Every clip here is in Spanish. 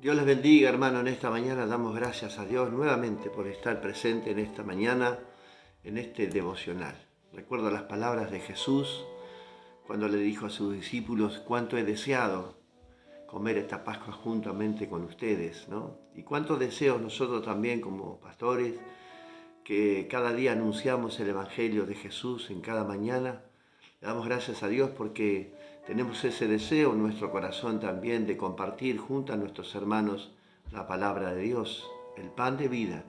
Dios les bendiga, hermano. En esta mañana damos gracias a Dios nuevamente por estar presente en esta mañana, en este devocional. Recuerdo las palabras de Jesús cuando le dijo a sus discípulos: cuánto he deseado comer esta Pascua juntamente con ustedes, ¿no? Y cuánto deseo nosotros también como pastores, que cada día anunciamos el Evangelio de Jesús en cada mañana. Le damos gracias a Dios porque tenemos ese deseo en nuestro corazón también de compartir junto a nuestros hermanos la palabra de Dios, el pan de vida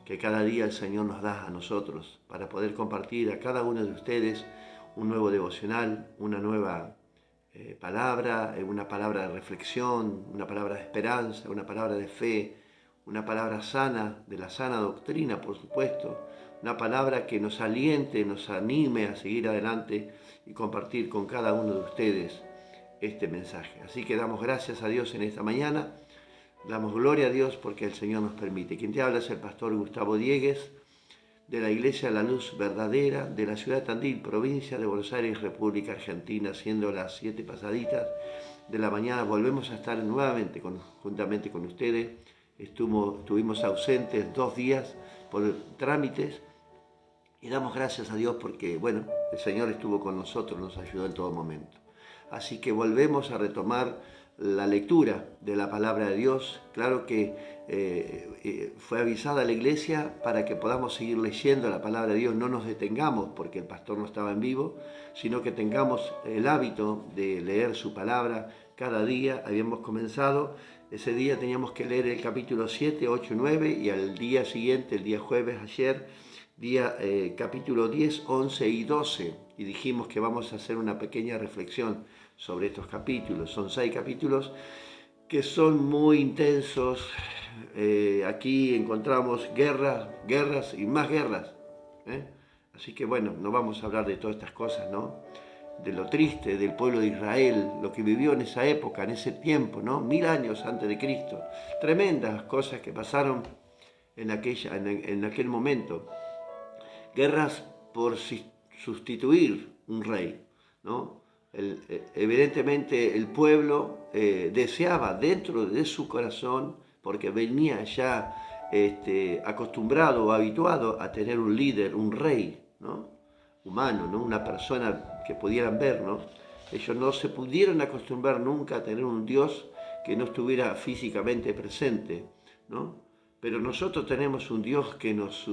que cada día el Señor nos da a nosotros para poder compartir a cada uno de ustedes un nuevo devocional, una nueva palabra, una palabra de reflexión, una palabra de esperanza, una palabra de fe, una palabra sana, de la sana doctrina, por supuesto, una palabra que nos aliente, nos anime a seguir adelante y compartir con cada uno de ustedes este mensaje. Así que damos gracias a Dios en esta mañana, damos gloria a Dios porque el Señor nos permite. Quien te habla es el pastor Gustavo Diegues, de la Iglesia La Luz Verdadera, de la ciudad de Tandil, provincia de Buenos Aires, República Argentina, siendo las 7 pasaditas de la mañana. Volvemos a estar nuevamente juntamente con ustedes. Estuvimos ausentes 2 días por trámites y damos gracias a Dios porque, bueno, el Señor estuvo con nosotros, nos ayudó en todo momento. Así que volvemos a retomar la lectura de la palabra de Dios. Claro que fue avisada la iglesia para que podamos seguir leyendo la palabra de Dios, no nos detengamos porque el pastor no estaba en vivo, sino que tengamos el hábito de leer su palabra cada día. Habíamos comenzado, ese día teníamos que leer el capítulo 7, 8, 9 y al día siguiente, el día jueves, ayer, capítulo 10, 11 y 12, y dijimos que vamos a hacer una pequeña reflexión sobre estos capítulos. Son 6 capítulos que son muy intensos. Aquí encontramos guerras y más guerras. Así que bueno, no vamos a hablar de todas estas cosas, ¿no? De lo triste del pueblo de Israel, lo que vivió en esa época, en ese tiempo, ¿no? 1000 años antes de Cristo. Tremendas cosas que pasaron en aquel momento. Guerras por sustituir un rey, ¿no? Evidentemente el pueblo deseaba dentro de su corazón, porque venía ya acostumbrado o habituado a tener un líder, un rey, ¿no? Humano, ¿no? Una persona que pudieran ver, ¿no? Ellos no se pudieron acostumbrar nunca a tener un Dios que no estuviera físicamente presente, ¿no? Pero nosotros tenemos un Dios que nos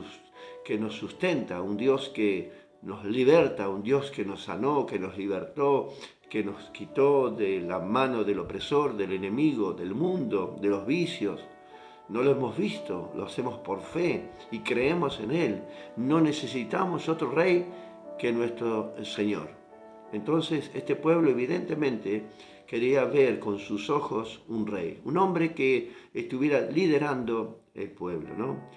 sustenta, un Dios que nos liberta, un Dios que nos sanó, que nos libertó, que nos quitó de la mano del opresor, del enemigo, del mundo, de los vicios. No lo hemos visto, lo hacemos por fe y creemos en Él. No necesitamos otro rey que nuestro Señor. Entonces este pueblo evidentemente quería ver con sus ojos un rey, un hombre que estuviera liderando el pueblo, ¿no?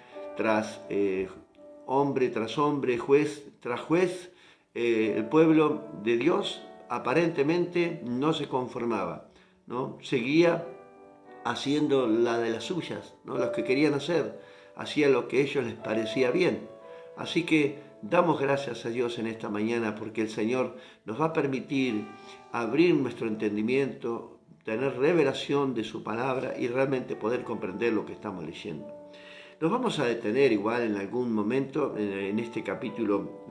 Hombre tras hombre, juez tras juez, el pueblo de Dios aparentemente no se conformaba, ¿no? Seguía haciendo la de las suyas, ¿no? Los que querían hacer, hacía lo que a ellos les parecía bien. Así que damos gracias a Dios en esta mañana porque el Señor nos va a permitir abrir nuestro entendimiento, tener revelación de su palabra y realmente poder comprender lo que estamos leyendo. Nos vamos a detener igual en algún momento en este capítulo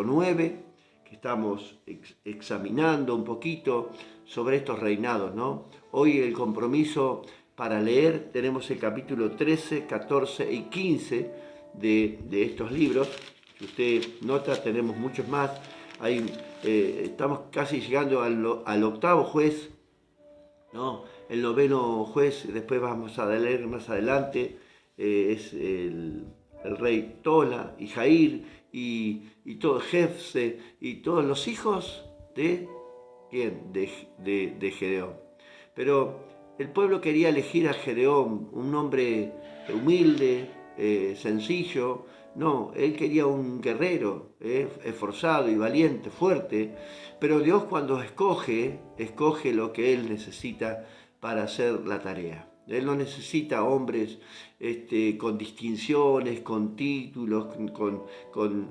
9, que estamos examinando un poquito sobre estos reinados, ¿no? Hoy el compromiso para leer tenemos el capítulo 13, 14 y 15 de estos libros. Si usted nota, tenemos muchos más. Estamos casi llegando al octavo juez, ¿no? El noveno juez, después vamos a leer más adelante, es el rey Tola y Jair y todo Jefse y todos los hijos de ¿quién? De Gedeón. Pero el pueblo quería elegir a Gedeón, un hombre humilde, sencillo. No, él quería un guerrero, esforzado y valiente, fuerte. Pero Dios cuando escoge lo que Él necesita para hacer la tarea. Él no necesita hombres con distinciones, con títulos, con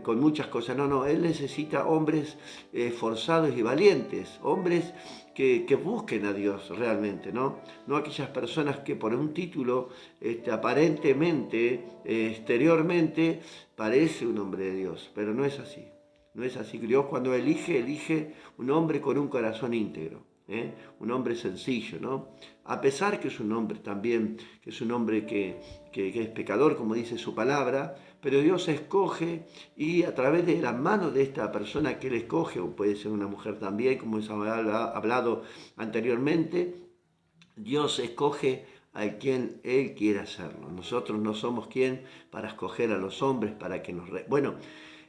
con muchas cosas. No, Él necesita hombres esforzados y valientes, hombres que busquen a Dios realmente, ¿no? No aquellas personas que por un título aparentemente, exteriormente, parece un hombre de Dios, pero no es así. No es así. Dios cuando elige un hombre con un corazón íntegro, un hombre sencillo, ¿no? A pesar que es un hombre también, que es un hombre que es pecador, como dice su palabra, pero Dios escoge y a través de la mano de esta persona que Él escoge, o puede ser una mujer también, como hemos hablado anteriormente, Dios escoge a quien Él quiere hacerlo. Nosotros no somos quien para escoger a los hombres para que nos... Bueno,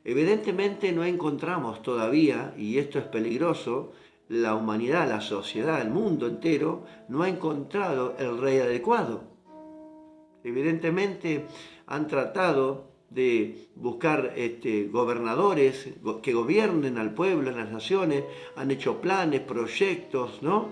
evidentemente no encontramos todavía, y esto es peligroso, la humanidad, la sociedad, el mundo entero, no ha encontrado el rey adecuado. Evidentemente han tratado de buscar gobernadores que gobiernen al pueblo, a las naciones, han hecho planes, proyectos, ¿no?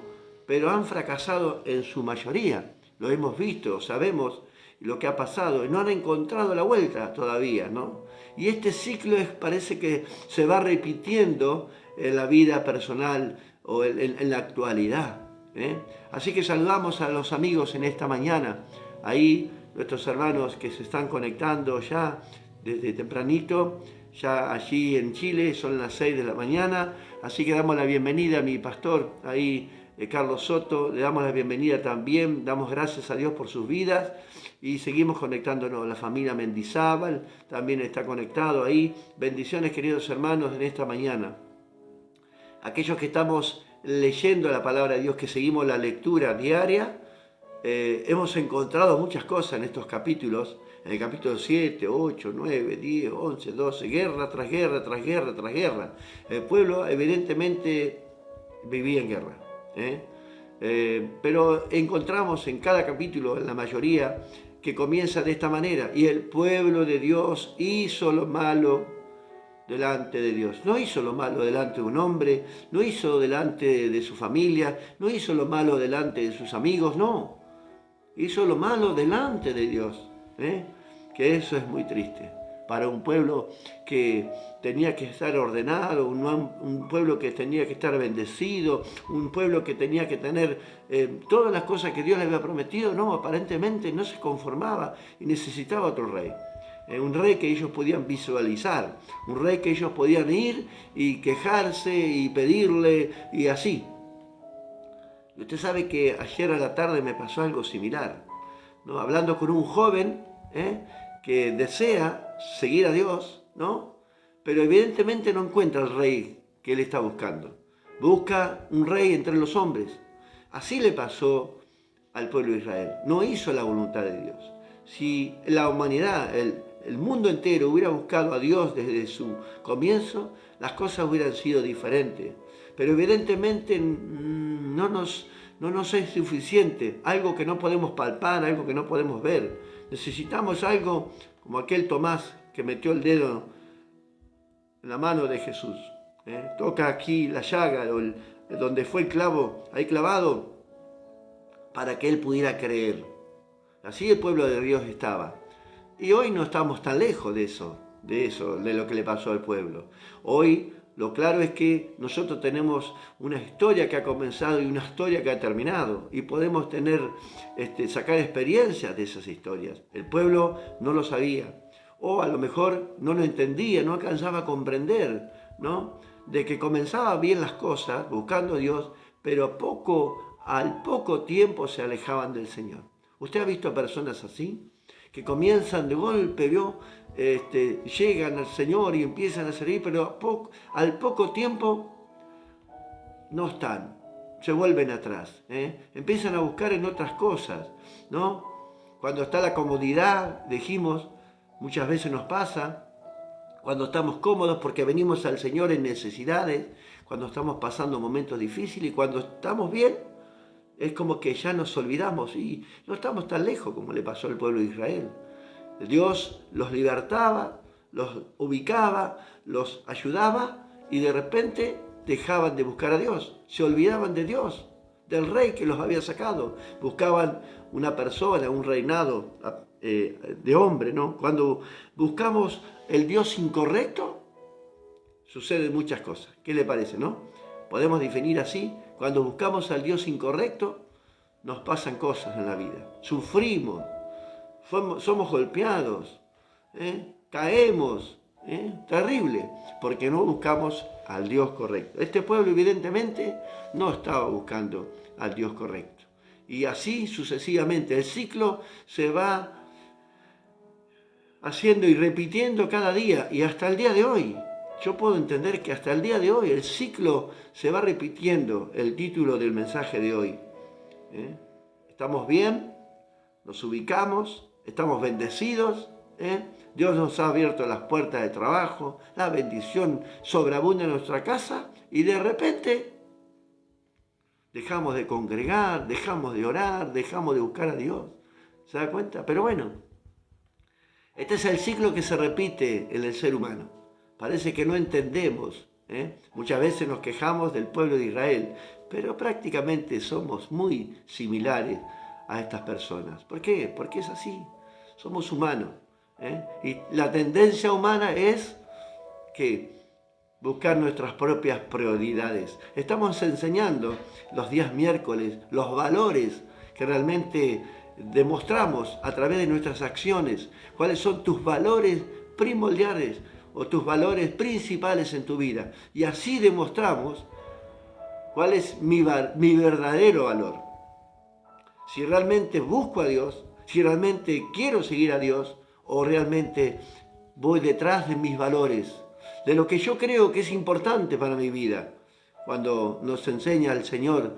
Pero han fracasado en su mayoría. Lo hemos visto, sabemos lo que ha pasado, y no han encontrado la vuelta todavía, ¿no? Y este ciclo parece que se va repitiendo en la vida personal o en la actualidad. Así que saludamos a los amigos en esta mañana, ahí nuestros hermanos que se están conectando ya desde tempranito, ya allí en Chile, son las 6 de la mañana, así que damos la bienvenida a mi pastor ahí, Carlos Soto, le damos la bienvenida también, damos gracias a Dios por sus vidas y seguimos conectándonos. La familia Mendizábal también está conectado ahí. Bendiciones, queridos hermanos, en esta mañana. Aquellos que estamos leyendo la palabra de Dios, que seguimos la lectura diaria, hemos encontrado muchas cosas en estos capítulos, en el capítulo 7, 8, 9, 10, 11, 12, guerra tras guerra, tras guerra, tras guerra. El pueblo evidentemente vivía en guerra. Pero encontramos en cada capítulo, en la mayoría, que comienza de esta manera: y el pueblo de Dios hizo lo malo delante de Dios. No hizo lo malo delante de un hombre, no hizo delante de su familia, no hizo lo malo delante de sus amigos, no. Hizo lo malo delante de Dios. Que eso es muy triste. Para un pueblo que tenía que estar ordenado, un pueblo que tenía que estar bendecido, un pueblo que tenía que tener todas las cosas que Dios le había prometido, no, aparentemente no se conformaba y necesitaba otro rey. Un rey que ellos podían visualizar, un rey que ellos podían ir y quejarse y pedirle y así. Y usted sabe que ayer a la tarde me pasó algo similar, ¿no? Hablando con un joven que desea seguir a Dios, ¿no? Pero evidentemente no encuentra el rey que él está buscando. Busca un rey entre los hombres. Así le pasó al pueblo de Israel. No hizo la voluntad de Dios. Si la humanidad, el mundo entero hubiera buscado a Dios desde su comienzo, las cosas hubieran sido diferentes. Pero evidentemente no nos es suficiente. Algo que no podemos palpar, algo que no podemos ver. Necesitamos algo como aquel Tomás que metió el dedo en la mano de Jesús. Toca aquí la llaga, donde fue el clavo ahí clavado, para que él pudiera creer. Así el pueblo de Dios estaba. Y hoy no estamos tan lejos de lo que le pasó al pueblo. Hoy lo claro es que nosotros tenemos una historia que ha comenzado y una historia que ha terminado. Y podemos sacar experiencias de esas historias. El pueblo no lo sabía. O a lo mejor no lo entendía, no alcanzaba a comprender, ¿no? De que comenzaba bien las cosas, buscando a Dios, pero al poco tiempo se alejaban del Señor. ¿Usted ha visto personas así? Que comienzan de golpe, llegan al Señor y empiezan a servir, pero al poco tiempo no están, se vuelven atrás, empiezan a buscar en otras cosas, ¿no? Cuando está la comodidad, dijimos, muchas veces nos pasa, cuando estamos cómodos porque venimos al Señor en necesidades, cuando estamos pasando momentos difíciles y cuando estamos bien, es como que ya nos olvidamos y no estamos tan lejos como le pasó al pueblo de Israel. Dios los libertaba, los ubicaba, los ayudaba y de repente dejaban de buscar a Dios, se olvidaban de Dios, del rey que los había sacado. Buscaban una persona, un reinado de hombre, ¿no? Cuando buscamos el Dios incorrecto, suceden muchas cosas. ¿Qué le parece, no? Podemos definir así: cuando buscamos al Dios incorrecto, nos pasan cosas en la vida. Sufrimos, somos golpeados, caemos, terrible, porque no buscamos al Dios correcto. Este pueblo evidentemente no estaba buscando al Dios correcto. Y así sucesivamente el ciclo se va haciendo y repitiendo cada día, y hasta el día de hoy. Yo puedo entender que hasta el día de hoy el ciclo se va repitiendo, el título del mensaje de hoy. Estamos bien, nos ubicamos, estamos bendecidos, Dios nos ha abierto las puertas de trabajo, la bendición sobreabunda en nuestra casa, y de repente dejamos de congregar, dejamos de orar, dejamos de buscar a Dios. ¿Se da cuenta? Pero bueno, este es el ciclo que se repite en el ser humano. Parece que no entendemos. Muchas veces nos quejamos del pueblo de Israel, pero prácticamente somos muy similares a estas personas. ¿Por qué? Porque es así. Somos humanos. Y la tendencia humana es que buscar nuestras propias prioridades. Estamos enseñando los días miércoles los valores que realmente demostramos a través de nuestras acciones. ¿Cuáles son tus valores primordiales o tus valores principales en tu vida? Y así demostramos cuál es mi verdadero valor. Si realmente busco a Dios, si realmente quiero seguir a Dios, o realmente voy detrás de mis valores, de lo que yo creo que es importante para mi vida, cuando nos enseña el Señor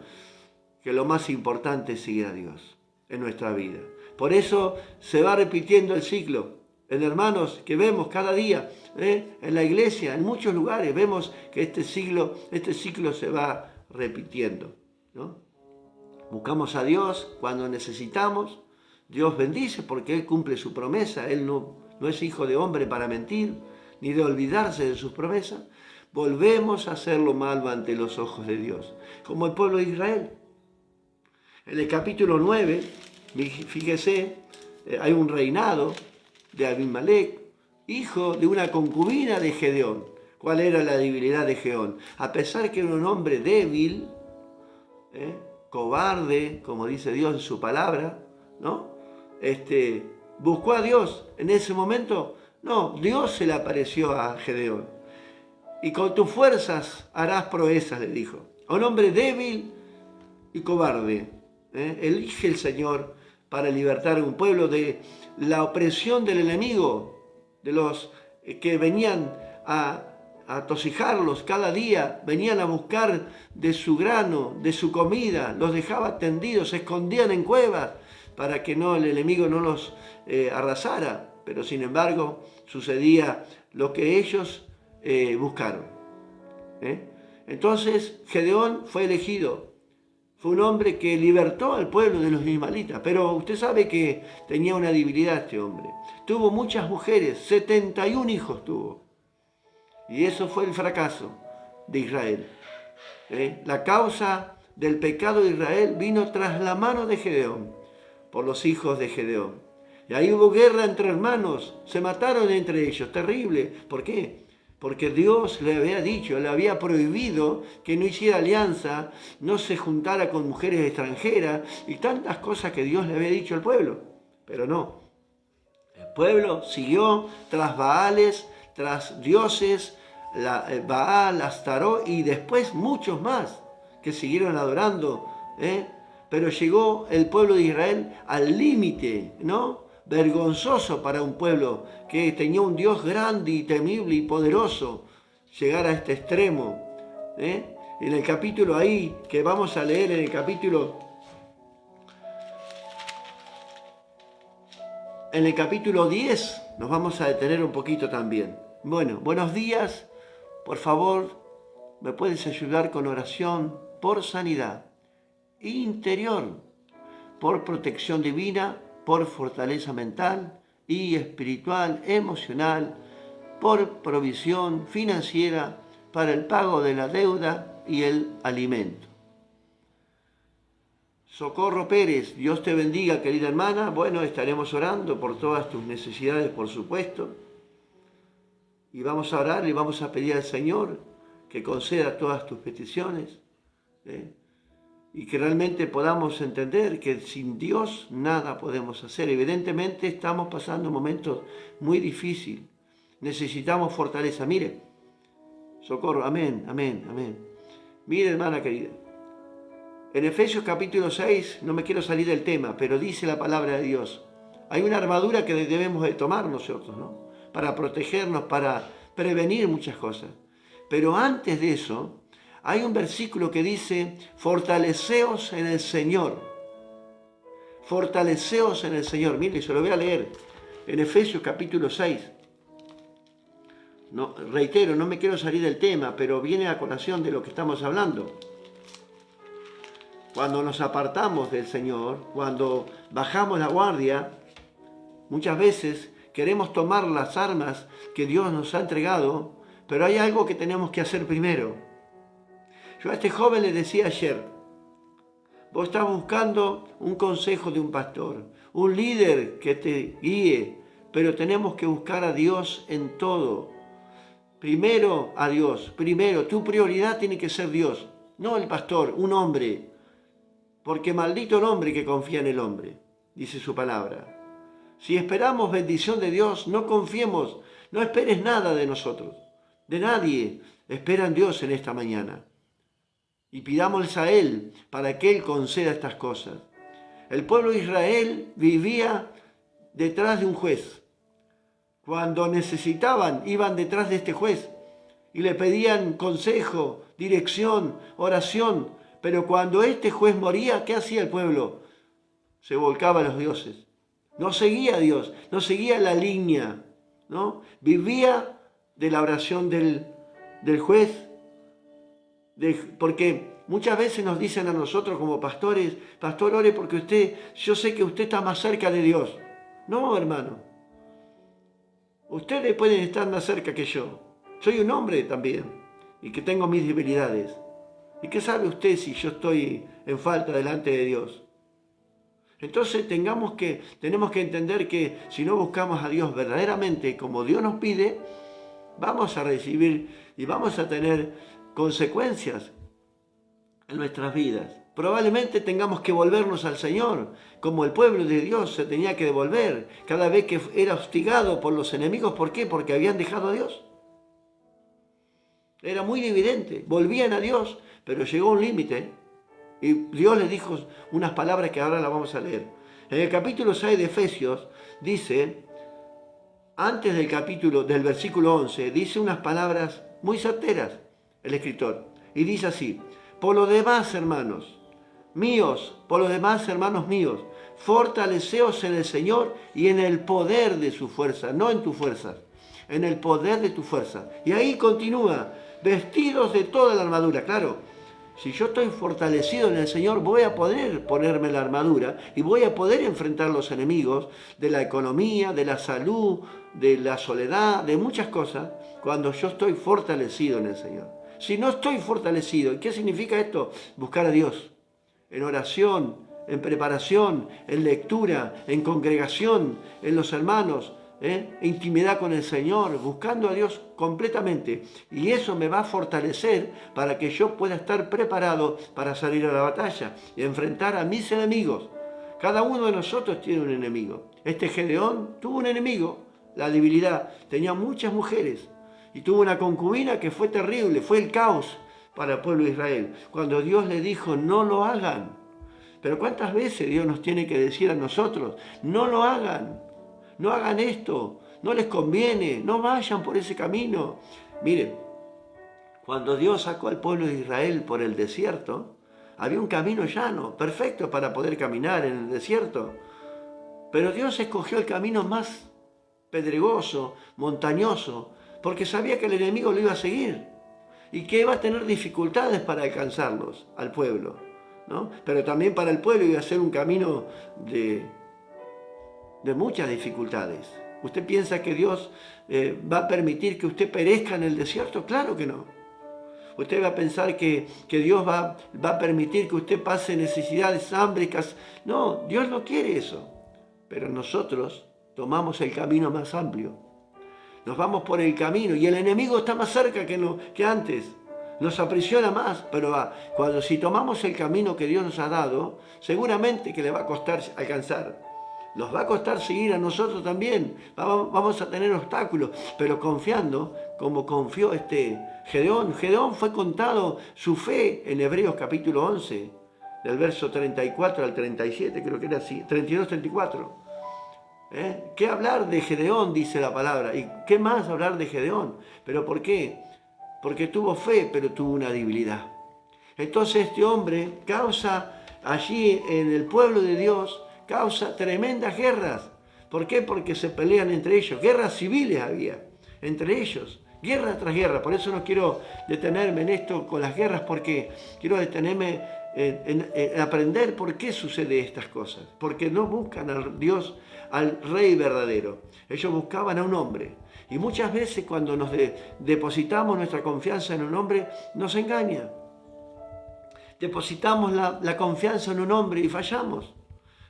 que lo más importante es seguir a Dios en nuestra vida. Por eso se va repitiendo el ciclo. En hermanos que vemos cada día, en la iglesia, en muchos lugares, vemos que este ciclo se va repitiendo, ¿no? Buscamos a Dios cuando necesitamos. Dios bendice porque Él cumple su promesa. Él no es hijo de hombre para mentir, ni de olvidarse de sus promesas. Volvemos a hacer lo malo ante los ojos de Dios, como el pueblo de Israel. En el capítulo 9, fíjese, hay un reinado de Abimelech, hijo de una concubina de Gedeón. ¿Cuál era la debilidad de Gedeón? A pesar que era un hombre débil, cobarde, como dice Dios en su palabra, ¿no? Buscó a Dios en ese momento. No, Dios se le apareció a Gedeón. Y con tus fuerzas harás proezas, le dijo. A un hombre débil y cobarde, elige el Señor para libertar a un pueblo de la opresión del enemigo, de los que venían a atosijarlos cada día, venían a buscar de su grano, de su comida, los dejaba tendidos, se escondían en cuevas para que el enemigo no los arrasara. Pero sin embargo sucedía lo que ellos buscaron. Entonces Gedeón fue elegido. Fue un hombre que libertó al pueblo de los ismaelitas, pero usted sabe que tenía una debilidad este hombre. Tuvo muchas mujeres, 71 hijos tuvo. Y eso fue el fracaso de Israel. La causa del pecado de Israel vino tras la mano de Gedeón, por los hijos de Gedeón. Y ahí hubo guerra entre hermanos, se mataron entre ellos, terrible. ¿Por qué? Porque Dios le había dicho, le había prohibido que no hiciera alianza, no se juntara con mujeres extranjeras y tantas cosas que Dios le había dicho al pueblo. Pero no, el pueblo siguió tras Baales, tras dioses, Baal, Astaró y después muchos más que siguieron adorando. Pero llegó el pueblo de Israel al límite, ¿no? Vergonzoso para un pueblo que tenía un Dios grande y temible y poderoso, llegar a este extremo. En el capítulo ahí, que vamos a leer en el capítulo 10, nos vamos a detener un poquito también. Bueno, buenos días, por favor, ¿me puedes ayudar con oración por sanidad interior, por protección divina, por fortaleza mental y espiritual, emocional, por provisión financiera para el pago de la deuda y el alimento? Socorro Pérez, Dios te bendiga, querida hermana. Bueno, estaremos orando por todas tus necesidades, por supuesto. Y vamos a orar y vamos a pedir al Señor que conceda todas tus peticiones. Y que realmente podamos entender que sin Dios nada podemos hacer. Evidentemente estamos pasando momentos muy difíciles. Necesitamos fortaleza. Mire, socorro, amén, amén, amén. Mire, hermana querida. En Efesios capítulo 6, no me quiero salir del tema, pero dice la palabra de Dios. Hay una armadura que debemos de tomar nosotros, ¿no? Para protegernos, para prevenir muchas cosas. Pero antes de eso, hay un versículo que dice, fortaleceos en el Señor. Fortaleceos en el Señor. Mire, se lo voy a leer. En Efesios capítulo 6. No, reitero, no me quiero salir del tema, pero viene a colación de lo que estamos hablando. Cuando nos apartamos del Señor, cuando bajamos la guardia, muchas veces queremos tomar las armas que Dios nos ha entregado, pero hay algo que tenemos que hacer primero. Yo a este joven le decía ayer, vos estás buscando un consejo de un pastor, un líder que te guíe, pero tenemos que buscar a Dios en todo. Primero a Dios, primero, tu prioridad tiene que ser Dios, no el pastor, un hombre. Porque maldito el hombre que confía en el hombre, dice su palabra. Si esperamos bendición de Dios, no confiemos, no esperes nada de nosotros, de nadie. Espera en Dios en esta mañana. Y pidámosles a Él para que Él conceda estas cosas. El pueblo de Israel vivía detrás de un juez. Cuando necesitaban, iban detrás de este juez y le pedían consejo, dirección, oración. Pero cuando este juez moría, ¿qué hacía el pueblo? Se volcaba a los dioses. No seguía a Dios, no seguía la línea, ¿no? Vivía de la oración del juez. Porque muchas veces nos dicen a nosotros como pastores, pastor, ore porque yo sé que usted está más cerca de Dios. No, hermano. Ustedes pueden estar más cerca que yo. Soy un hombre también y que tengo mis debilidades. ¿Y qué sabe usted si yo estoy en falta delante de Dios? Entonces tenemos que entender que si no buscamos a Dios verdaderamente como Dios nos pide, vamos a recibir y vamos a tener consecuencias en nuestras vidas. Probablemente tengamos que volvernos al Señor, como el pueblo de Dios se tenía que devolver cada vez que era hostigado por los enemigos. ¿Por qué? Porque habían dejado a Dios. Era muy evidente, volvían a Dios, pero llegó un límite y Dios les dijo unas palabras que ahora las vamos a leer. En el capítulo 6 de Efesios dice, antes del versículo 11, dice unas palabras muy certeras el escritor. Y dice así, por lo demás, hermanos míos, fortaleceos en el Señor y en el poder de su fuerza, no en tu fuerza, en el poder de tu fuerza. Y ahí continúa, vestidos de toda la armadura. Claro, si yo estoy fortalecido en el Señor, voy a poder ponerme la armadura y voy a poder enfrentar los enemigos de la economía, de la salud, de la soledad, de muchas cosas, cuando yo estoy fortalecido en el Señor. Si no estoy fortalecido, ¿qué significa esto? Buscar a Dios en oración, en preparación, en lectura, en congregación, en los hermanos, intimidad con el Señor, buscando a Dios completamente. Y eso me va a fortalecer para que yo pueda estar preparado para salir a la batalla y enfrentar a mis enemigos. Cada uno de nosotros tiene un enemigo. Este Gedeón tuvo un enemigo, la debilidad. Tenía muchas mujeres y tuvo una concubina que fue terrible, fue el caos para el pueblo de Israel. Cuando Dios le dijo, no lo hagan. Pero ¿cuántas veces Dios nos tiene que decir a nosotros, no lo hagan? No hagan esto, no les conviene, no vayan por ese camino. Miren, cuando Dios sacó al pueblo de Israel por el desierto, había un camino llano, perfecto para poder caminar en el desierto. Pero Dios escogió el camino más pedregoso, montañoso, porque sabía que el enemigo lo iba a seguir y que iba a tener dificultades para alcanzarlos, al pueblo, ¿no? Pero también para el pueblo iba a ser un camino de muchas dificultades. ¿Usted piensa que Dios va a permitir que usted perezca en el desierto? Claro que no. Usted va a pensar que Dios va a permitir que usted pase necesidades, hambre. No, Dios no quiere eso. Pero nosotros tomamos el camino más amplio. Nos vamos por el camino y el enemigo está más cerca que antes. Nos aprisiona más, pero si tomamos el camino que Dios nos ha dado, seguramente que le va a costar alcanzar. Nos va a costar seguir a nosotros también. Vamos a tener obstáculos, pero confiando como confió Gedeón. Gedeón fue contado su fe en Hebreos capítulo 11, del verso 34 al 37, creo que era así, 32-34. ¿Qué hablar de Gedeón? Dice la palabra. ¿Y qué más hablar de Gedeón? ¿Pero por qué? Porque tuvo fe, pero tuvo una debilidad. Entonces este hombre causa allí en el pueblo de Dios, causa tremendas guerras. ¿Por qué? Porque se pelean entre ellos. Guerras civiles había entre ellos. Guerra tras guerra. Por eso no quiero detenerme en esto con las guerras, porque quiero detenerme en aprender por qué sucede estas cosas. Porque no buscan al Dios, al Rey verdadero. Ellos buscaban a un hombre. Y muchas veces cuando nos depositamos nuestra confianza en un hombre, nos engaña. Depositamos la confianza en un hombre y fallamos.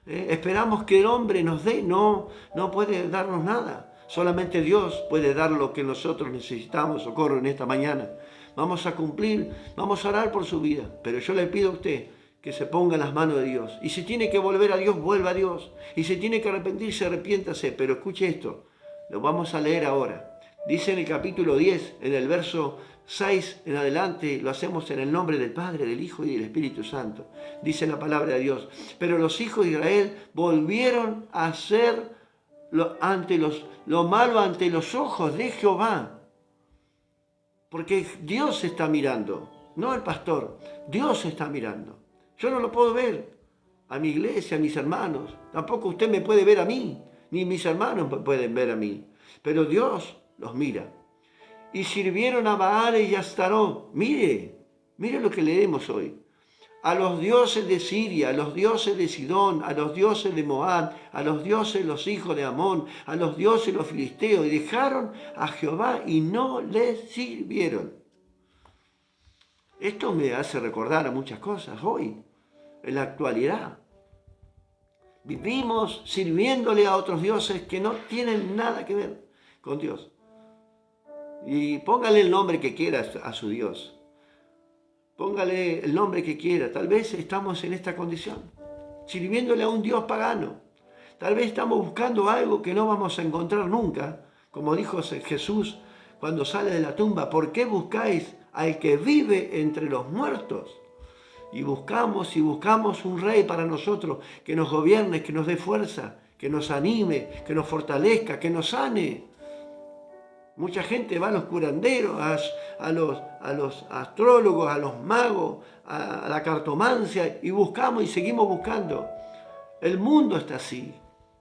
Esperamos que el hombre nos dé, no puede darnos nada. Solamente Dios puede dar lo que nosotros necesitamos. Socorro en esta mañana. Vamos a cumplir, vamos a orar por su vida. Pero yo le pido a usted que se ponga en las manos de Dios. Y si tiene que volver a Dios, vuelva a Dios. Y si tiene que arrepentirse, arrepiéntase. Pero escuche esto, lo vamos a leer ahora. Dice en el capítulo 10, en el verso 6 en adelante, lo hacemos en el nombre del Padre, del Hijo y del Espíritu Santo. Dice la palabra de Dios. Pero los hijos de Israel volvieron a hacer lo malo ante los ojos de Jehová. Porque Dios está mirando, no el pastor. Dios está mirando. Yo no lo puedo ver a mi iglesia, a mis hermanos. Tampoco usted me puede ver a mí, ni mis hermanos me pueden ver a mí. Pero Dios los mira. Y sirvieron a Baal y a Astarot. Mire lo que leemos hoy. A los dioses de Siria, a los dioses de Sidón, a los dioses de Moab, a los dioses de los hijos de Amón, a los dioses de los filisteos, y dejaron a Jehová y no les sirvieron. Esto me hace recordar a muchas cosas hoy, en la actualidad. Vivimos sirviéndole a otros dioses que no tienen nada que ver con Dios. Y póngale el nombre que quiera a su Dios. Póngale el nombre que quiera. Tal vez estamos en esta condición, sirviéndole a un Dios pagano. Tal vez estamos buscando algo que no vamos a encontrar nunca. Como dijo Jesús cuando sale de la tumba, ¿por qué buscáis al que vive entre los muertos? Y buscamos un rey para nosotros, que nos gobierne, que nos dé fuerza, que nos anime, que nos fortalezca, que nos sane. Mucha gente va a los curanderos, a los astrólogos, a los magos, a la cartomancia, y buscamos y seguimos buscando. El mundo está así,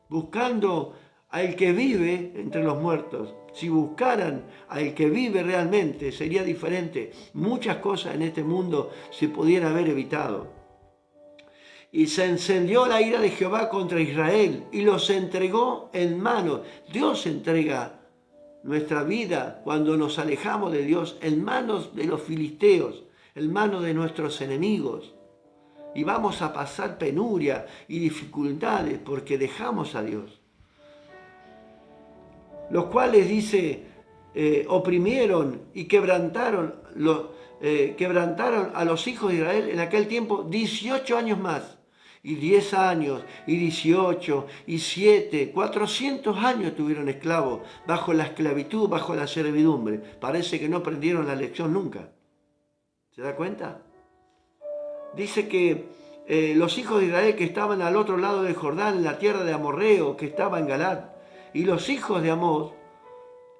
buscando al que vive entre los muertos. Si buscaran al que vive realmente, sería diferente. Muchas cosas en este mundo se pudieran haber evitado. Y se encendió la ira de Jehová contra Israel y los entregó en manos. Dios entrega nuestra vida cuando nos alejamos de Dios en manos de los filisteos, en manos de nuestros enemigos. Y vamos a pasar penuria y dificultades porque dejamos a Dios. Los cuales, dice, oprimieron y quebrantaron a los hijos de Israel en aquel tiempo 18 años más. Y 10 años, y 18, y 7, 400 años tuvieron esclavos, bajo la esclavitud, bajo la servidumbre. Parece que no aprendieron la lección nunca. ¿Se da cuenta? Dice que los hijos de Israel que estaban al otro lado del Jordán, en la tierra de Amorreo, que estaba en Galat, y los hijos de Amós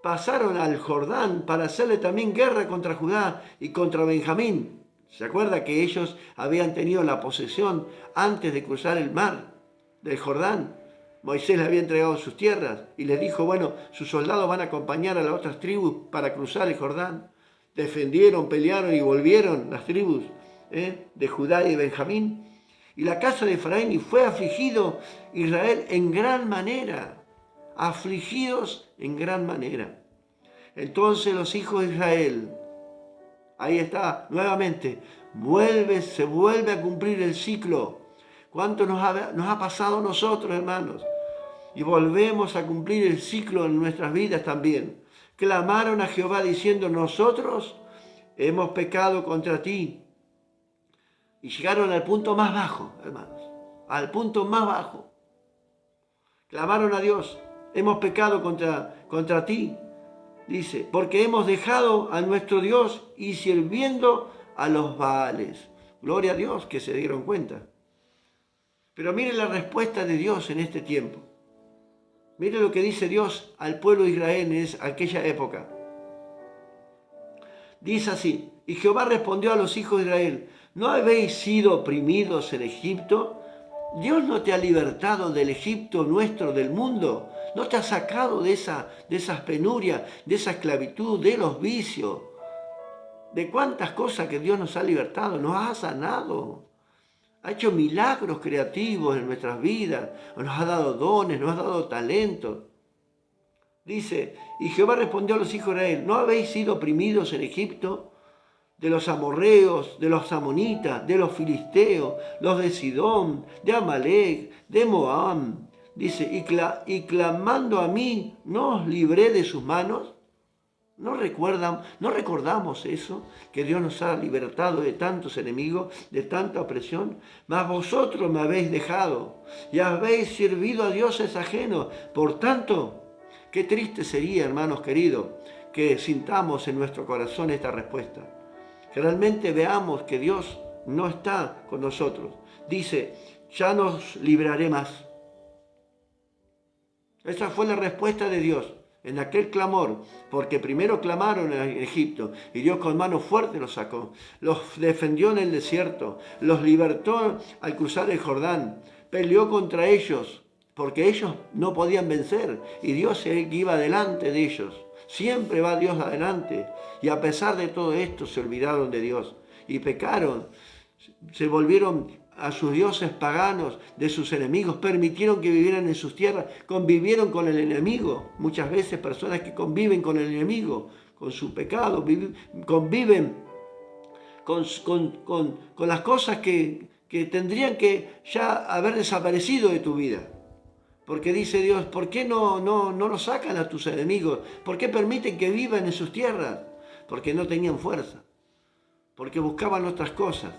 pasaron al Jordán para hacerle también guerra contra Judá y contra Benjamín. ¿Se acuerda que ellos habían tenido la posesión antes de cruzar el mar del Jordán? Moisés les había entregado sus tierras y les dijo, bueno, sus soldados van a acompañar a las otras tribus para cruzar el Jordán. Defendieron, pelearon y volvieron las tribus de Judá y de Benjamín. Y la casa de Efraín, y fue afligido Israel en gran manera, afligidos en gran manera. Entonces los hijos de Israel Ahí está, nuevamente, se vuelve a cumplir el ciclo. ¿Cuánto nos ha pasado a nosotros, hermanos? Y volvemos a cumplir el ciclo en nuestras vidas también. Clamaron a Jehová diciendo, nosotros hemos pecado contra ti. Y llegaron al punto más bajo, hermanos, al punto más bajo. Clamaron a Dios, hemos pecado contra ti. Dice, porque hemos dejado a nuestro Dios y sirviendo a los Baales. Gloria a Dios que se dieron cuenta. Pero mire la respuesta de Dios en este tiempo. Mire lo que dice Dios al pueblo de Israel en aquella época. Dice así, y Jehová respondió a los hijos de Israel, ¿no habéis sido oprimidos en Egipto? ¿Dios no te ha libertado del Egipto nuestro, del mundo? ¿No te ha sacado de esas penurias, de esa esclavitud, de los vicios? ¿De cuántas cosas que Dios nos ha libertado? Nos ha sanado. Ha hecho milagros creativos en nuestras vidas. Nos ha dado dones, nos ha dado talentos. Dice, y Jehová respondió a los hijos de Israel, ¿no habéis sido oprimidos en Egipto? De los amorreos, de los amonitas, de los filisteos, los de Sidón, de Amalec, de Moab. Dice, y clamando a mí, ¿no os libré de sus manos? ¿No recordamos eso? Que Dios nos ha libertado de tantos enemigos, de tanta opresión. Mas vosotros me habéis dejado y habéis servido a dioses ajenos. Por tanto, qué triste sería, hermanos queridos, que sintamos en nuestro corazón esta respuesta. Que realmente veamos que Dios no está con nosotros. Dice, ya nos libraré más. Esa fue la respuesta de Dios en aquel clamor, porque primero clamaron en Egipto y Dios con mano fuerte los sacó, los defendió en el desierto, los libertó al cruzar el Jordán, peleó contra ellos, porque ellos no podían vencer y Dios iba delante de ellos. Siempre va Dios adelante. Y a pesar de todo esto se olvidaron de Dios y pecaron. Se volvieron a sus dioses paganos, de sus enemigos. Permitieron que vivieran en sus tierras. Convivieron con el enemigo. Muchas veces personas que conviven con el enemigo, con su pecado, conviven con las cosas que tendrían que ya haber desaparecido de tu vida. Porque dice Dios, ¿por qué no los sacan a tus enemigos? ¿Por qué permiten que vivan en sus tierras? Porque no tenían fuerza, porque buscaban otras cosas.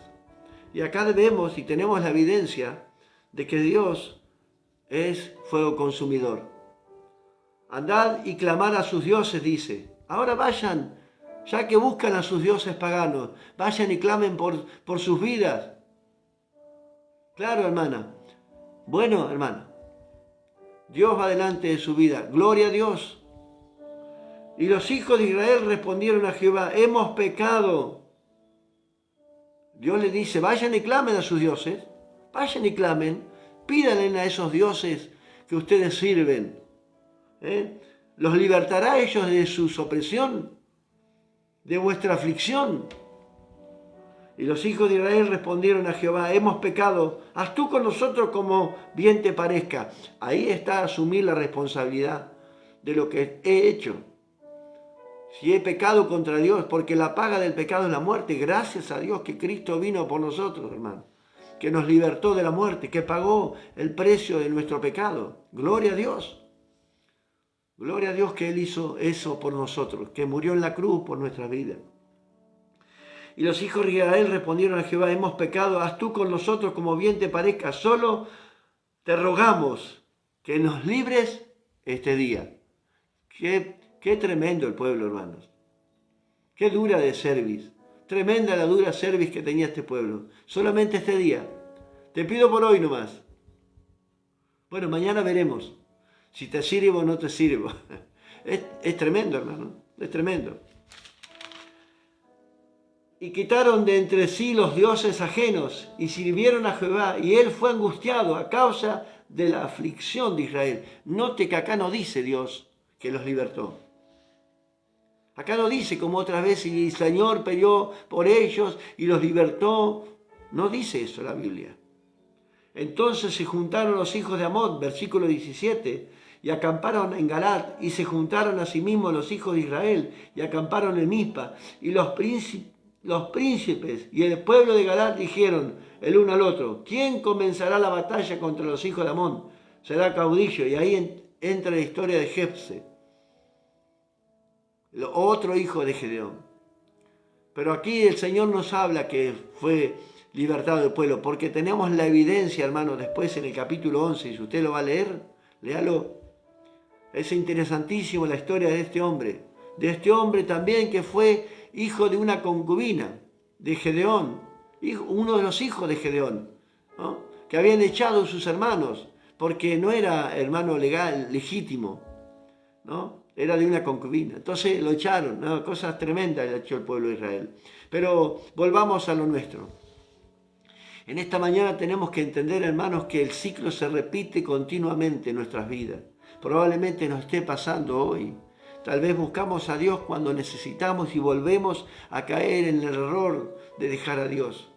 Y acá vemos y tenemos la evidencia de que Dios es fuego consumidor. Andad y clamad a sus dioses, dice. Ahora vayan, ya que buscan a sus dioses paganos, vayan y clamen por sus vidas. Claro, hermana. Bueno, hermana. Dios va delante de su vida. Gloria a Dios. Y los hijos de Israel respondieron a Jehová, hemos pecado. Dios les dice, vayan y clamen a sus dioses. Vayan y clamen. Pídanle a esos dioses que ustedes sirven. ¿Los libertará ellos de su opresión? ¿De vuestra aflicción? Y los hijos de Israel respondieron a Jehová, hemos pecado, haz tú con nosotros como bien te parezca. Ahí está asumir la responsabilidad de lo que he hecho. Si he pecado contra Dios, porque la paga del pecado es la muerte, gracias a Dios que Cristo vino por nosotros, hermano, que nos libertó de la muerte, que pagó el precio de nuestro pecado. Gloria a Dios. Gloria a Dios que Él hizo eso por nosotros, que murió en la cruz por nuestra vida. Y los hijos de Israel respondieron a Jehová, hemos pecado, haz tú con nosotros como bien te parezca, solo te rogamos que nos libres este día. Qué tremendo el pueblo, hermanos. Qué dura de cerviz. Tremenda la dura cerviz que tenía este pueblo. Solamente este día. Te pido por hoy nomás. Bueno, mañana veremos si te sirvo o no te sirvo. Es tremendo, hermano. Es tremendo. Y quitaron de entre sí los dioses ajenos y sirvieron a Jehová, y él fue angustiado a causa de la aflicción de Israel. Note que acá no dice Dios que los libertó. Acá no dice como otras veces, y el Señor peleó por ellos y los libertó. No dice eso la Biblia. Entonces se juntaron los hijos de Amón, versículo 17, y acamparon en Galat, y se juntaron asimismo los hijos de Israel, y acamparon en Mizpa, y los príncipes los príncipes y el pueblo de Galaad dijeron el uno al otro: ¿quién comenzará la batalla contra los hijos de Amón? Será caudillo. Y ahí entra la historia de Jefse, otro hijo de Gedeón. Pero aquí el Señor nos habla que fue libertado del pueblo, porque tenemos la evidencia, hermanos, después en el capítulo 11, si usted lo va a leer, léalo. Es interesantísimo la historia de este hombre también que fue hijo de una concubina de Gedeón, uno de los hijos de Gedeón, ¿no? Que habían echado sus hermanos, porque no era hermano legal, legítimo, ¿no? Era de una concubina. Entonces lo echaron, ¿no? Cosas tremendas le echó el pueblo de Israel. Pero volvamos a lo nuestro. En esta mañana tenemos que entender, hermanos, que el ciclo se repite continuamente en nuestras vidas. Probablemente nos esté pasando hoy. Tal vez buscamos a Dios cuando necesitamos y volvemos a caer en el error de dejar a Dios.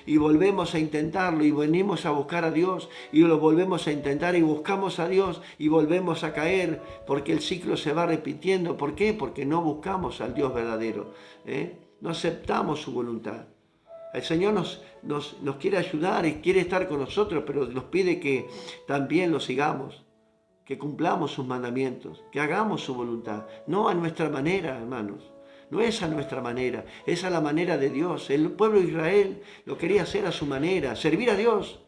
Y volvemos a intentarlo y venimos a buscar a Dios y lo volvemos a intentar y buscamos a Dios y volvemos a caer porque el ciclo se va repitiendo. ¿Por qué? Porque no buscamos al Dios verdadero, no aceptamos su voluntad. El Señor nos quiere ayudar y quiere estar con nosotros, pero nos pide que también lo sigamos, que cumplamos sus mandamientos, que hagamos su voluntad, no a nuestra manera, hermanos. No es a nuestra manera, es a la manera de Dios. El pueblo de Israel lo quería hacer a su manera, servir a Dios,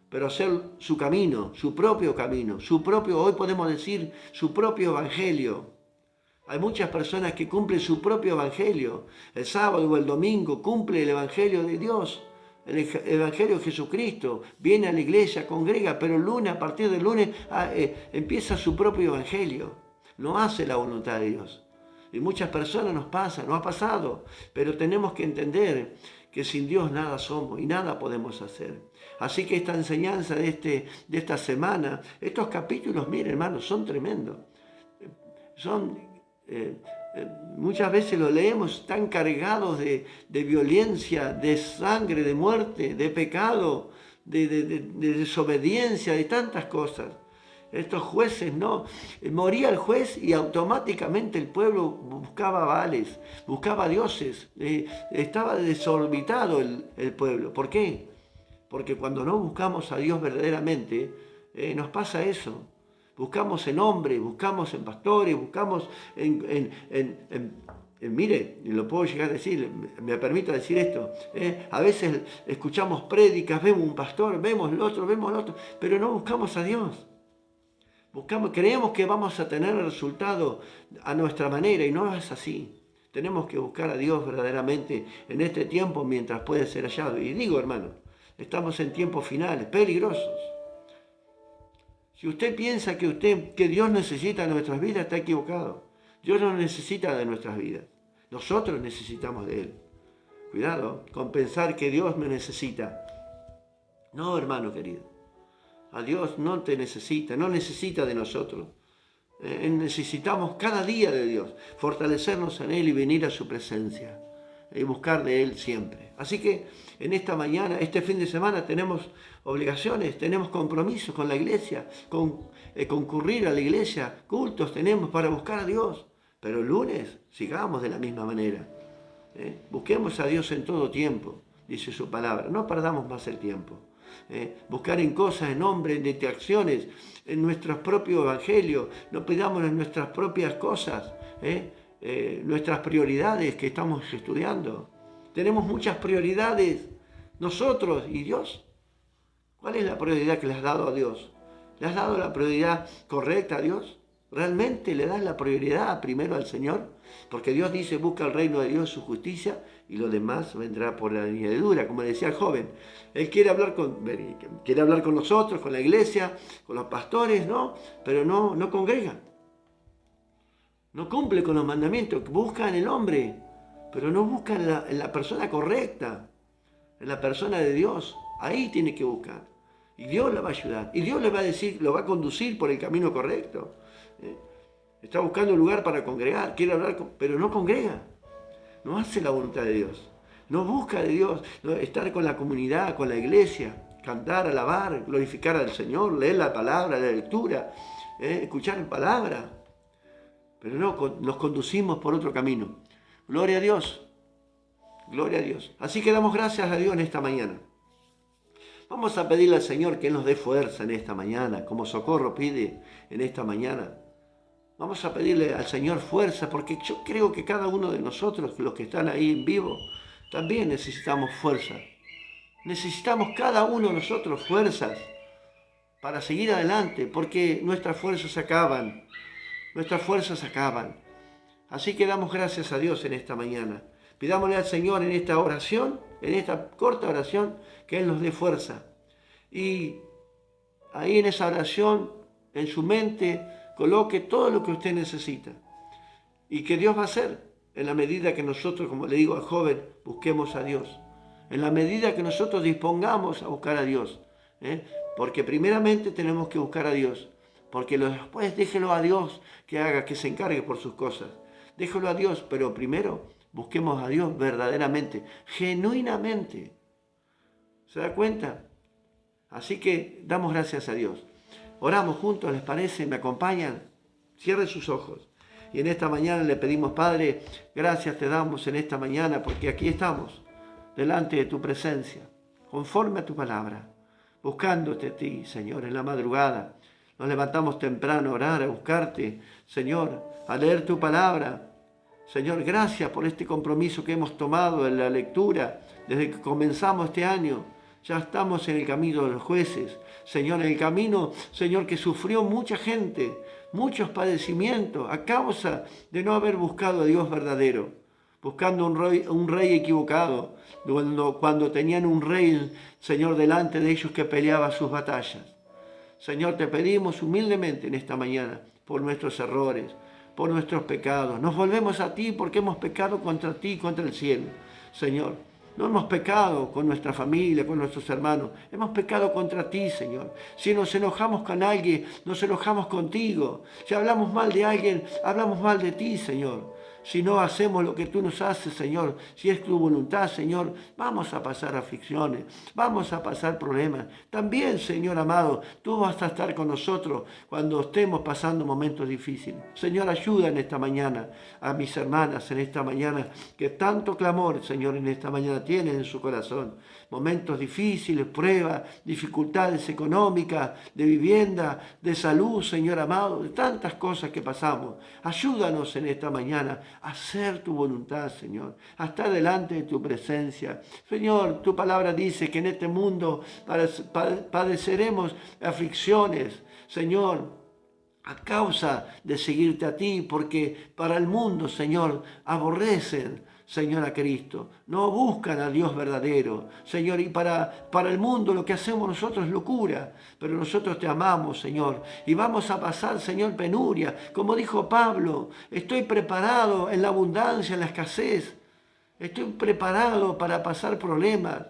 pero hacer su camino, su propio camino, hoy podemos decir, su propio evangelio. Hay muchas personas que cumplen su propio evangelio. El sábado o el domingo cumple el evangelio de Dios, el evangelio de Jesucristo. Viene a la iglesia, congrega, pero el lunes, a partir del lunes, empieza su propio evangelio. No hace la voluntad de Dios. Y muchas personas nos ha pasado, pero tenemos que entender que sin Dios nada somos y nada podemos hacer. Así que esta enseñanza de esta semana, estos capítulos, miren, hermanos, son tremendos. Muchas veces lo leemos tan cargados de violencia, de sangre, de muerte, de pecado, de desobediencia, de tantas cosas. Estos jueces no, moría el juez y automáticamente el pueblo buscaba baales, buscaba dioses, estaba desorbitado el pueblo. ¿Por qué? Porque cuando no buscamos a Dios verdaderamente, nos pasa eso. Buscamos en hombres, buscamos en pastores, buscamos mire, lo puedo llegar a decir, me permito decir esto, a veces escuchamos prédicas, vemos un pastor, vemos el otro, pero no buscamos a Dios. Creemos que vamos a tener el resultado a nuestra manera y no es así. Tenemos que buscar a Dios verdaderamente en este tiempo mientras puede ser hallado. Y digo, hermano, estamos en tiempos finales, peligrosos. Si usted piensa que Dios necesita de nuestras vidas, está equivocado. Dios no necesita de nuestras vidas. Nosotros necesitamos de Él. Cuidado con pensar que Dios me necesita. No, hermano querido. A Dios no te necesita, no necesita de nosotros. Necesitamos cada día de Dios, fortalecernos en Él y venir a su presencia y buscar de Él siempre. Así que en esta mañana, este fin de semana, tenemos obligaciones, tenemos compromisos con la iglesia, concurrir a la iglesia, cultos tenemos para buscar a Dios. Pero el lunes sigamos de la misma manera. Busquemos a Dios en todo tiempo, dice su palabra. No perdamos más el tiempo. Buscar en cosas, en hombres, en distracciones, en nuestro propio evangelio, no pidamos en nuestras propias cosas, nuestras prioridades que estamos estudiando. Tenemos muchas prioridades, nosotros y Dios. ¿Cuál es la prioridad que le has dado a Dios? ¿Le has dado la prioridad correcta a Dios? ¿Realmente le das la prioridad primero al Señor? Porque Dios dice, busca el reino de Dios, su justicia, y lo demás vendrá por la añadidura, como decía el joven. Él quiere hablar con nosotros, con la iglesia, con los pastores, ¿no? Pero no congrega. No cumple con los mandamientos, busca en el hombre, pero no busca en la persona correcta, en la persona de Dios. Ahí tiene que buscar. Y Dios le va a ayudar. Y Dios le va a decir, lo va a conducir por el camino correcto. Está buscando un lugar para congregar, quiere hablar, pero no congrega. No hace la voluntad de Dios. No busca de Dios, estar con la comunidad, con la iglesia, cantar, alabar, glorificar al Señor, leer la palabra, la lectura, escuchar palabra. Pero no, nos conducimos por otro camino. Gloria a Dios. Gloria a Dios. Así que damos gracias a Dios en esta mañana. Vamos a pedirle al Señor que nos dé fuerza en esta mañana, como Socorro pide en esta mañana. Vamos a pedirle al Señor fuerza, porque yo creo que cada uno de nosotros, los que están ahí en vivo, también necesitamos fuerza. Necesitamos cada uno de nosotros fuerzas para seguir adelante, porque nuestras fuerzas se acaban. Nuestras fuerzas se acaban. Así que damos gracias a Dios en esta mañana. Pidámosle al Señor en esta oración, en esta corta oración, que Él nos dé fuerza. Y ahí en esa oración, en su mente, coloque todo lo que usted necesita. Y que Dios va a hacer en la medida que nosotros, como le digo al joven, busquemos a Dios. En la medida que nosotros dispongamos a buscar a Dios. Porque primeramente tenemos que buscar a Dios. Porque después déjelo a Dios que haga, que se encargue por sus cosas. Déjelo a Dios, pero primero busquemos a Dios verdaderamente, genuinamente. ¿Se da cuenta? Así que damos gracias a Dios. Oramos juntos, ¿les parece? ¿Me acompañan? Cierren sus ojos. Y en esta mañana le pedimos, Padre, gracias te damos en esta mañana porque aquí estamos, delante de tu presencia, conforme a tu palabra, buscándote a ti, Señor, en la madrugada. Nos levantamos temprano a orar, a buscarte, Señor, a leer tu palabra. Señor, gracias por este compromiso que hemos tomado en la lectura desde que comenzamos este año. Ya estamos en el camino de los jueces. Señor, en el camino, Señor, que sufrió mucha gente, muchos padecimientos a causa de no haber buscado a Dios verdadero, buscando un rey equivocado, cuando tenían un rey, Señor, delante de ellos que peleaba sus batallas. Señor, te pedimos humildemente en esta mañana por nuestros errores, por nuestros pecados. Nos volvemos a ti porque hemos pecado contra ti y contra el cielo. Señor, no hemos pecado con nuestra familia, con nuestros hermanos. Hemos pecado contra ti, Señor. Si nos enojamos con alguien, nos enojamos contigo. Si hablamos mal de alguien, hablamos mal de ti, Señor. Si no hacemos lo que tú nos haces, Señor, si es tu voluntad, Señor, vamos a pasar aflicciones, vamos a pasar problemas. También, Señor amado, tú vas a estar con nosotros cuando estemos pasando momentos difíciles. Señor, ayuda en esta mañana a mis hermanas en esta mañana, que tanto clamor, Señor, en esta mañana tienen en su corazón. Momentos difíciles, pruebas, dificultades económicas, de vivienda, de salud, Señor amado, de tantas cosas que pasamos. Ayúdanos en esta mañana a hacer tu voluntad, Señor, a estar delante de tu presencia. Señor, tu palabra dice que en este mundo padeceremos aflicciones, Señor, a causa de seguirte a ti, porque para el mundo, Señor, aborrecen, Señor, a Cristo. No buscan a Dios verdadero, Señor, y para el mundo lo que hacemos nosotros es locura, pero nosotros te amamos, Señor, y vamos a pasar, Señor, penuria. Como dijo Pablo, estoy preparado en la abundancia, en la escasez. Estoy preparado para pasar problemas,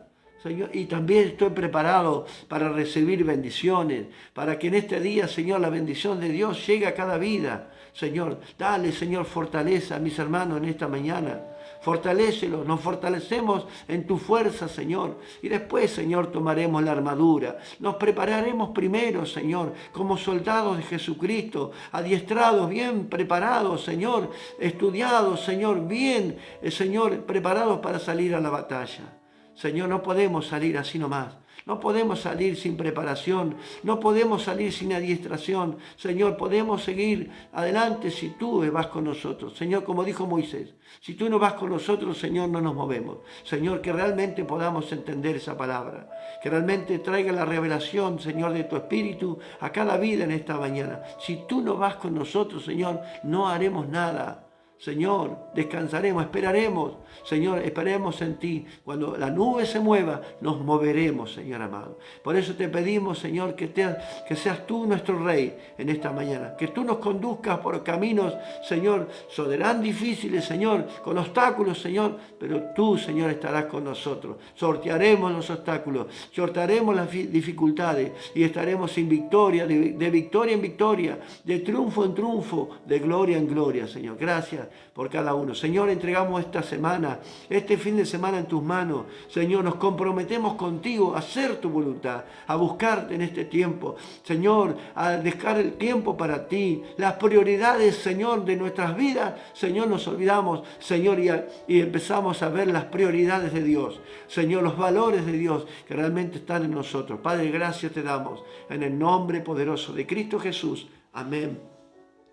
Señor, y también estoy preparado para recibir bendiciones, para que en este día, Señor, la bendición de Dios llegue a cada vida. Señor, dale, Señor, fortaleza a mis hermanos en esta mañana. Fortalécelos, nos fortalecemos en tu fuerza, Señor. Y después, Señor, tomaremos la armadura. Nos prepararemos primero, Señor, como soldados de Jesucristo, adiestrados, bien preparados, Señor, estudiados, Señor, bien, Señor, preparados para salir a la batalla. Señor, no podemos salir así nomás. No podemos salir sin preparación, no podemos salir sin adiestración. Señor, podemos seguir adelante si tú vas con nosotros. Señor, como dijo Moisés, si tú no vas con nosotros, Señor, no nos movemos. Señor, que realmente podamos entender esa palabra, que realmente traiga la revelación, Señor, de tu Espíritu a cada vida en esta mañana. Si tú no vas con nosotros, Señor, no haremos nada. Señor, descansaremos, esperaremos. Señor, esperemos en ti. Cuando la nube se mueva, nos moveremos, Señor amado. Por eso te pedimos, Señor, que seas tú nuestro Rey en esta mañana. Que tú nos conduzcas por caminos, Señor, serán difíciles, Señor, con obstáculos, Señor. Pero tú, Señor, estarás con nosotros. Sortearemos los obstáculos, sortearemos las dificultades y estaremos en victoria, de victoria en victoria, de triunfo en triunfo, de gloria en gloria, Señor. Gracias. por cada uno. Señor, entregamos esta semana, este fin de semana en tus manos. Señor, nos comprometemos contigo a hacer tu voluntad, a buscarte en este tiempo. Señor, a dejar el tiempo para ti. Las prioridades, Señor, de nuestras vidas, Señor, nos olvidamos, Señor, y empezamos a ver las prioridades de Dios. Señor, los valores de Dios que realmente están en nosotros. Padre, gracias te damos en el nombre poderoso de Cristo Jesús. Amén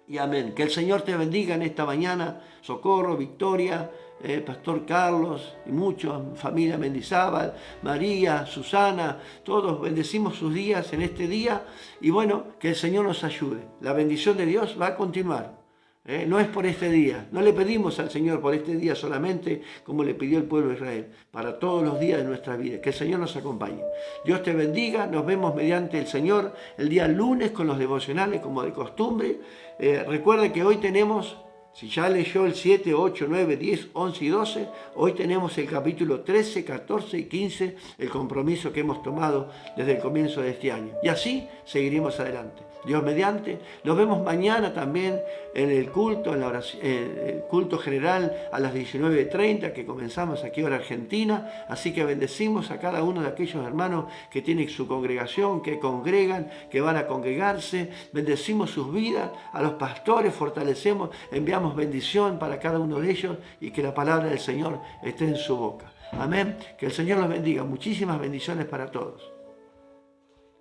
y amén. Que el Señor te bendiga en esta mañana. Socorro, Victoria, Pastor Carlos y muchos, familia Mendizábal, María, Susana, todos bendecimos sus días en este día. Y bueno, que el Señor nos ayude. La bendición de Dios va a continuar. No es por este día, no le pedimos al Señor por este día solamente como le pidió el pueblo de Israel, para todos los días de nuestra vida. Que el Señor nos acompañe. Dios te bendiga, nos vemos mediante el Señor el día lunes con los devocionales como de costumbre. Recuerda que hoy tenemos, si ya leyó el 7, 8, 9, 10, 11 y 12, hoy tenemos el capítulo 13, 14 y 15, el compromiso que hemos tomado desde el comienzo de este año. Y así seguiremos adelante. Dios mediante, nos vemos mañana también en el culto, en la oración, el culto general a las 19:30 que comenzamos aquí en Argentina. Así que bendecimos a cada uno de aquellos hermanos que tienen su congregación, que congregan, que van a congregarse. Bendecimos sus vidas, a los pastores fortalecemos, enviamos bendición para cada uno de ellos y que la palabra del Señor esté en su boca. Amén. Que el Señor los bendiga. Muchísimas bendiciones para todos.